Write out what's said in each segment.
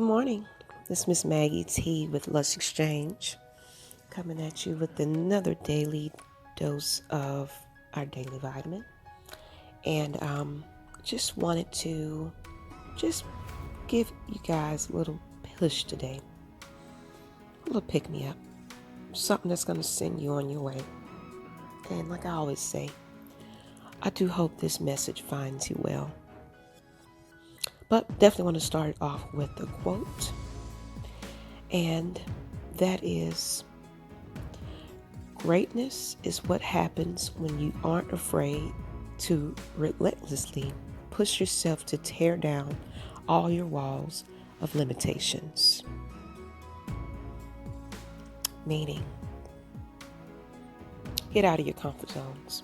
Good morning. This is Miss Maggie T with Lush Exchange, coming at you with another daily dose of our daily vitamin. And just wanted to just give you guys a little push today, a little pick me up, something that's going to send you on your way. And like I always say, I do hope this message finds you well. But definitely want to start off with a quote. And that is, greatness is what happens when you aren't afraid to relentlessly push yourself to tear down all your walls of limitations. Meaning, get out of your comfort zones.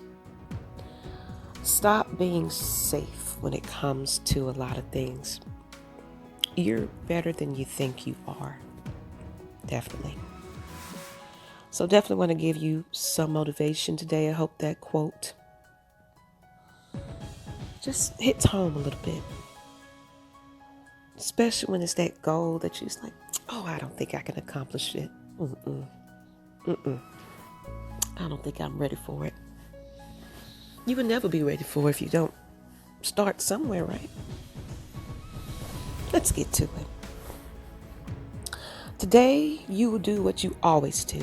Stop being safe when it comes to a lot of things. You're better than you think you are. Definitely. So definitely want to give you some motivation today. I hope that quote just hits home a little bit. Especially when it's that goal that you're just like, oh, I don't think I can accomplish it. I don't think I'm ready for it. You will never be ready for it if you don't start somewhere, right? Let's get to it. Today, you will do what you always do.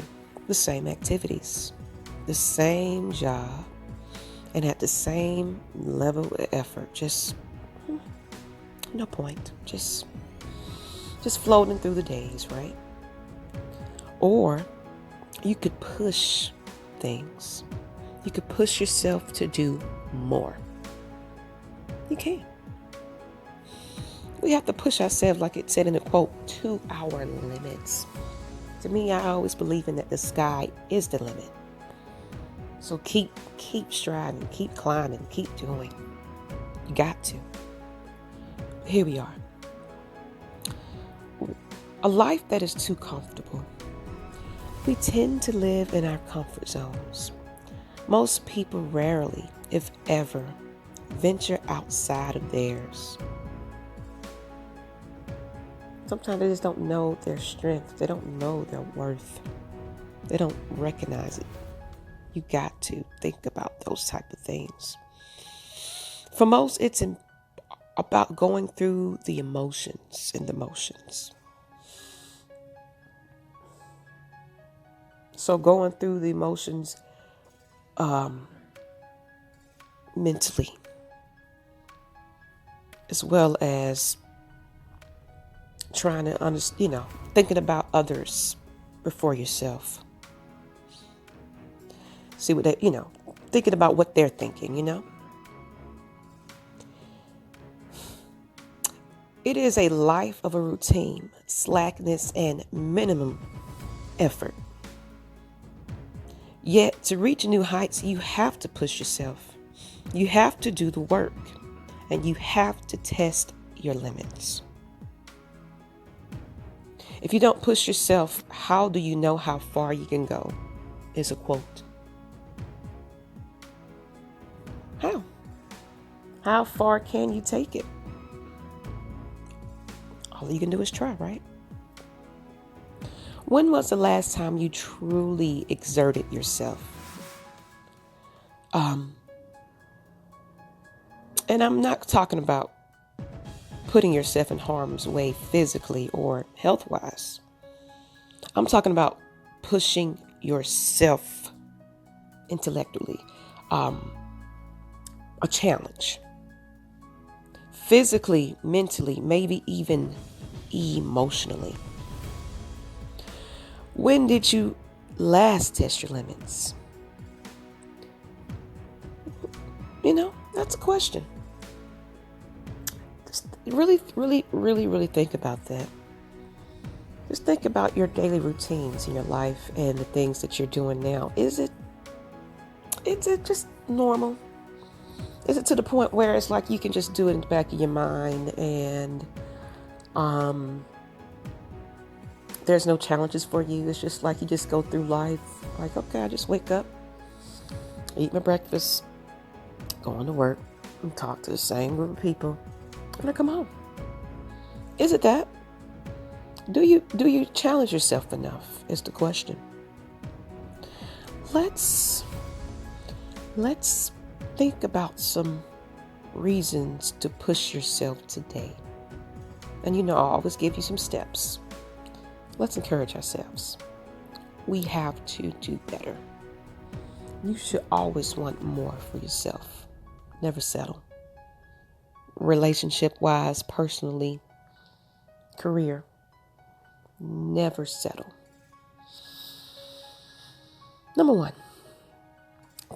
The same activities, the same job, and at the same level of effort. Just no point. Just floating through the days, right? Or you could push things. You could push yourself to do more. You can. We have to push ourselves, like it said in the quote, to our limits. To me, I always believe in that the sky is the limit. So keep striving, keep climbing, keep doing. You got to. Here we are. A life that is too comfortable. We tend to live in our comfort zones. Most people rarely, if ever, venture outside of theirs. Sometimes they just don't know their strength. They don't know their worth. They don't recognize it. You got to think about those type of things. For most, it's about going through the emotions and the motions. So going through the emotions mentally, as well as trying to thinking about others before yourself. See what they, thinking about what they're thinking, It is a life of a routine, slackness, and minimum effort. Yet, to reach new heights, you have to push yourself. You have to do the work, and you have to test your limits. If you don't push yourself, how do you know how far you can go? Is a quote. How? How far can you take it? All you can do is try, right? When was the last time you truly exerted yourself? And I'm not talking about putting yourself in harm's way physically or health-wise. I'm talking about pushing yourself intellectually. A challenge. Physically, mentally, maybe even emotionally. When did you last test your limits? That's a question. Just really, really, really, really think about that. Just think about your daily routines in your life and the things that you're doing now. Is it just normal? Is it to the point where it's like you can just do it in the back of your mind and there's no challenges for you? It's just like you just go through life like, okay, I just wake up, eat my breakfast, going to work, and talk to the same group of people, and I come home. Is it that? Do you challenge yourself enough is the question. Let's think about some reasons to push yourself today. And I'll always give you some steps. Let's encourage ourselves. We have to do better. You should always want more for yourself. Never settle. Relationship-wise, personally, career, never settle. Number 1,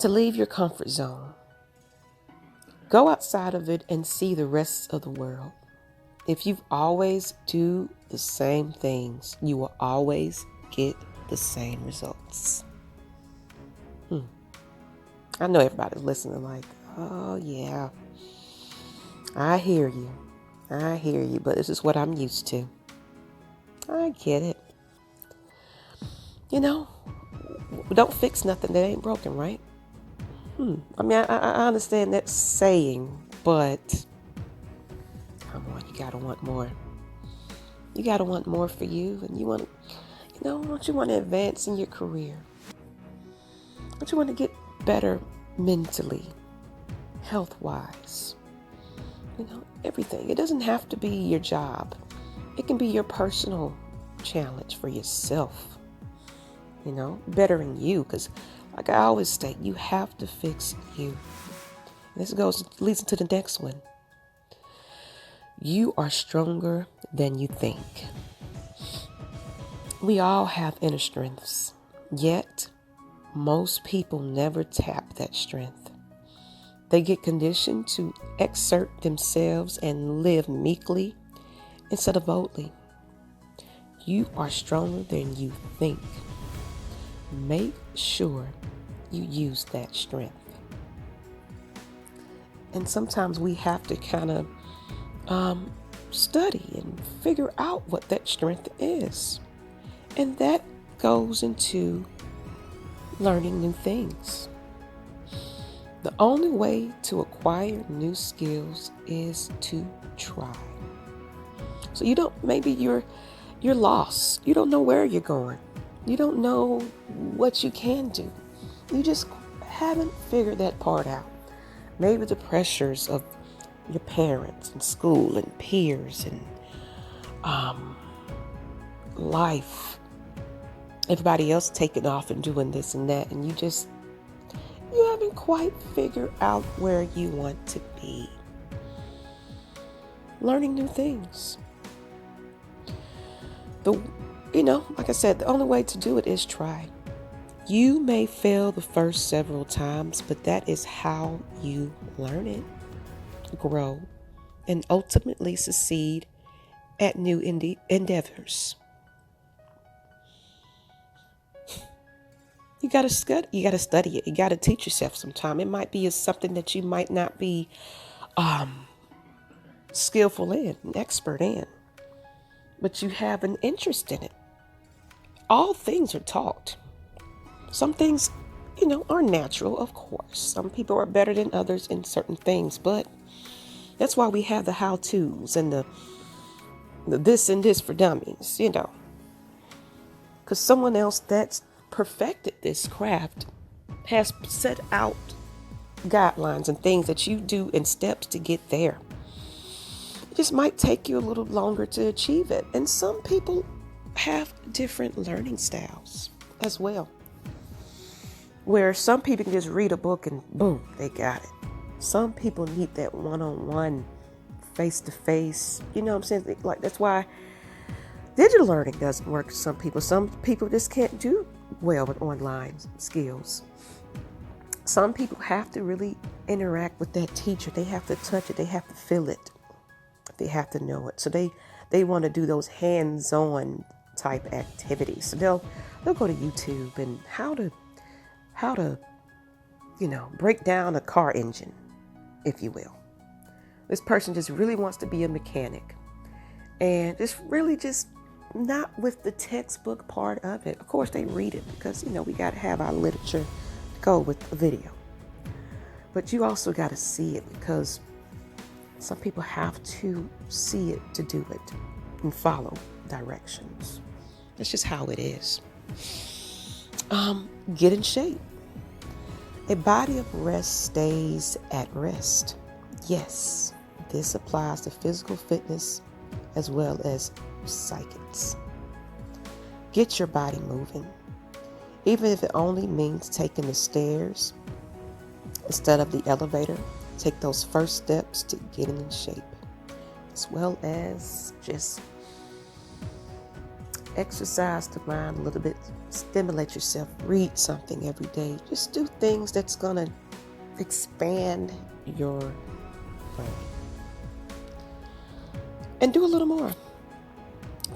to leave your comfort zone. Go outside of it and see the rest of the world. If you always do the same things, you will always get the same results. I know everybody's listening like, oh yeah, I hear you, but this is what I'm used to. I get it. Don't fix nothing that ain't broken, right? I mean, I understand that saying, but come on, you gotta want more. You gotta want more for you, and don't you want to advance in your career? Don't you want to get better mentally, health-wise? Everything. It doesn't have to be your job. It can be your personal challenge for yourself. Bettering you, because like I always state, you have to fix you. This leads into the next one. You are stronger than you think. We all have inner strengths, yet most people never tap that strength. They get conditioned to exert themselves and live meekly instead of boldly. You are stronger than you think. Make sure you use that strength. And sometimes we have to kind of study and figure out what that strength is. And that goes into learning new things. The only way to acquire new skills is to try. So maybe you're lost. You don't know where you're going. You don't know what you can do. You just haven't figured that part out. Maybe the pressures of your parents and school and peers and life. Everybody else taking off and doing this and that, and you haven't quite figured out where you want to be. Learning new things. Like I said, the only way to do it is try. You may fail the first several times, but that is how you learn it, grow, and ultimately succeed at new endeavors. You got to study it. You got to teach yourself some time. It might be something that you might not be skillful in, an expert in, but you have an interest in it. All things are taught. Some things, are natural, of course. Some people are better than others in certain things, but that's why we have the how-tos and the this and this for dummies, because someone else that's perfected this craft has set out guidelines and things that you do and steps to get there. It just might take you a little longer to achieve it. And some people have different learning styles as well, where some people can just read a book and boom, they got it. Some people need that one-on-one, face-to-face, you know what I'm saying? Like, that's why digital learning doesn't work for some people. Some people just can't do well with online skills. Some people have to really interact with that teacher. They have to touch it. They have to feel it. They have to know it. So they want to do those hands-on type activities. So they'll go to YouTube and how to break down a car engine, if you will. This person just really wants to be a mechanic and just not with the textbook part of it. Of course, they read it because, we got to have our literature go with the video. But you also got to see it because some people have to see it to do it and follow directions. That's just how it is. Get in shape. A body of rest stays at rest. Yes, this applies to physical fitness as well as psychics. Get your body moving. Even if it only means taking the stairs instead of the elevator, take those first steps to getting in shape, as well as just exercise the mind a little bit, stimulate yourself, read something every day. Just do things that's going to expand your brain. And do a little more.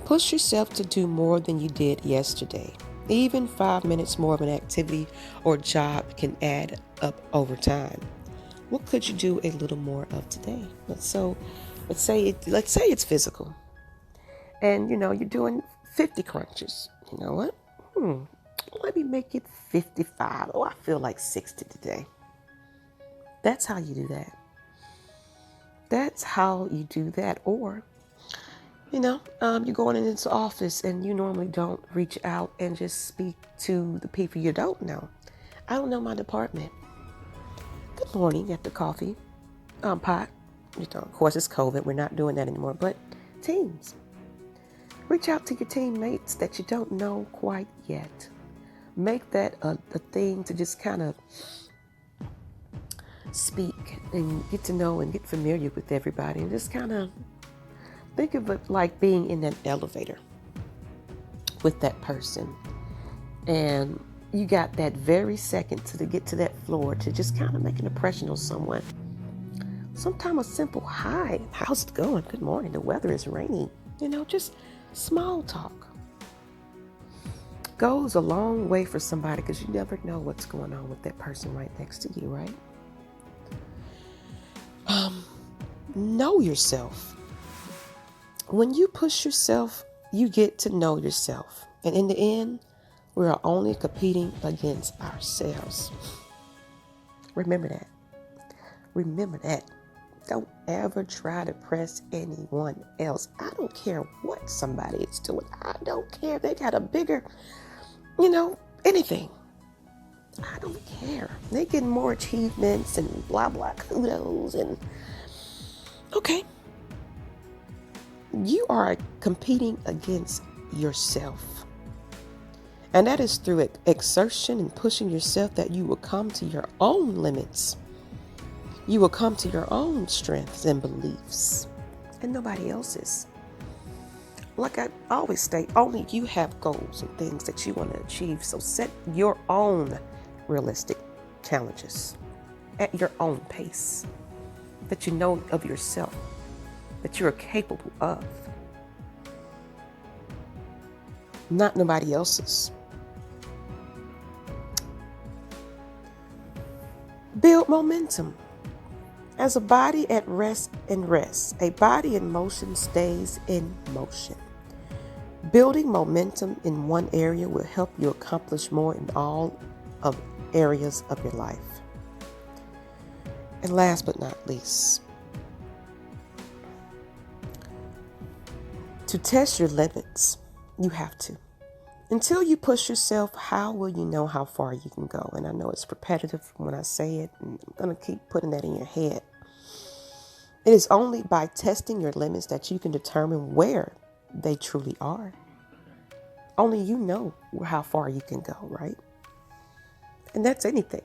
Push yourself to do more than you did yesterday. Even 5 minutes more of an activity or job can add up over time. What could you do a little more of today? Let's say it's physical, and you're doing 50 crunches. You know what? Let me make it 55. Oh, I feel like 60 today. That's how you do that. That's how you do that. Or, you're going into the office and you normally don't reach out and just speak to the people you don't know. I don't know my department. Good morning at the coffee pot. Of course, it's COVID. We're not doing that anymore. But teams. Reach out to your teammates that you don't know quite yet. Make that a thing to just kind of speak and get to know and get familiar with everybody, and just kind of think of it like being in an elevator with that person. And you got that very second to get to that floor to just kind of make an impression on someone. Sometimes a simple hi, how's it going? Good morning. The weather is rainy. Just small talk goes a long way for somebody, because you never know what's going on with that person right next to you, right? Know yourself. When you push yourself, you get to know yourself. And in the end, we are only competing against ourselves. Remember that. Remember that. Don't ever try to press anyone else. I don't care what somebody is doing. I don't care if they got a bigger, anything. I don't care. They're getting more achievements and blah, blah, kudos. And okay. You are competing against yourself. And that is through exertion and pushing yourself that you will come to your own limits. You will come to your own strengths and beliefs, and nobody else's. Like I always state, only you have goals and things that you want to achieve. So set your own realistic challenges at your own pace, that you know of yourself, that you are capable of, not nobody else's. Build momentum. As a body at rest and rests, a body in motion stays in motion. Building momentum in one area will help you accomplish more in all of areas of your life. And last but not least, to test your limits, you have to. Until you push yourself, how will you know how far you can go? And I know it's repetitive when I say it, and I'm going to keep putting that in your head. It is only by testing your limits that you can determine where they truly are. Only you know how far you can go, right? And that's anything.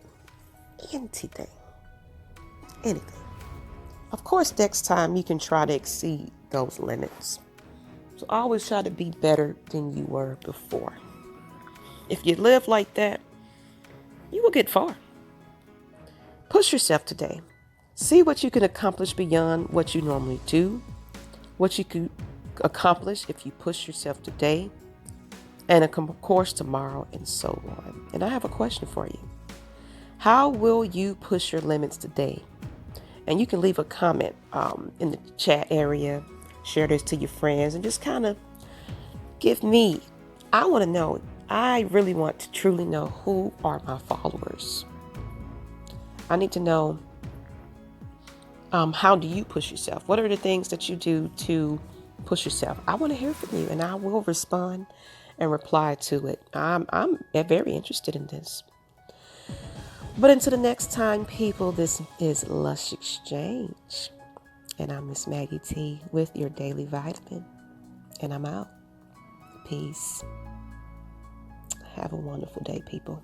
Anything. Of course, next time you can try to exceed those limits. So always try to be better than you were before. If you live like that, you will get far. Push yourself today. See what you can accomplish beyond what you normally do, what you could accomplish if you push yourself today, and of course tomorrow, and so on. And I have a question for you. How will you push your limits today? And you can leave a comment in the chat area, share this to your friends, and just kind of I want to know, I really want to truly know who are my followers. I need to know, how do you push yourself? What are the things that you do to Push yourself. I want to hear from you, and I will respond and reply to it. I'm very interested in this. But until the next time, people, this is Lush Exchange. And I'm Miss Maggie T with your daily vitamin. And I'm out. Peace. Have a wonderful day, people.